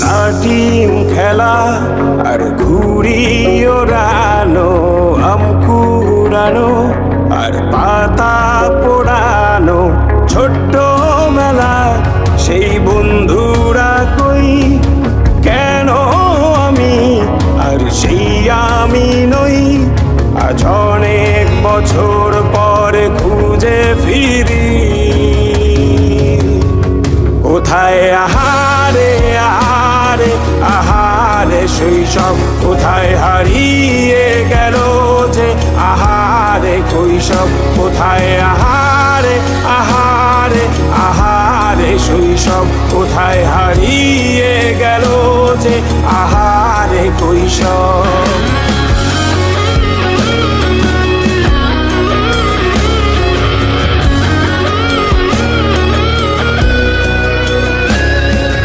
লাটিম খেলা আর ঘুড়ি ওড়ানো, আম কুড়ানো আর পাতা পোড়ানো, ছোট্ট মেলা সেই বন্ধুরা কই, কেন আমি আর সেই আমি নই। আজ অনেক বছর পরে খুঁজে ফিরি, কোথায় আহারে আহারে আহারে শৈশব, কোথায় হারিয়ে গেল যে আহারে কৈশব, কোথায় আহারে আহারে আহারে শৈশব, কোথায় হারিয়ে গেল যে আহারে কৈশব।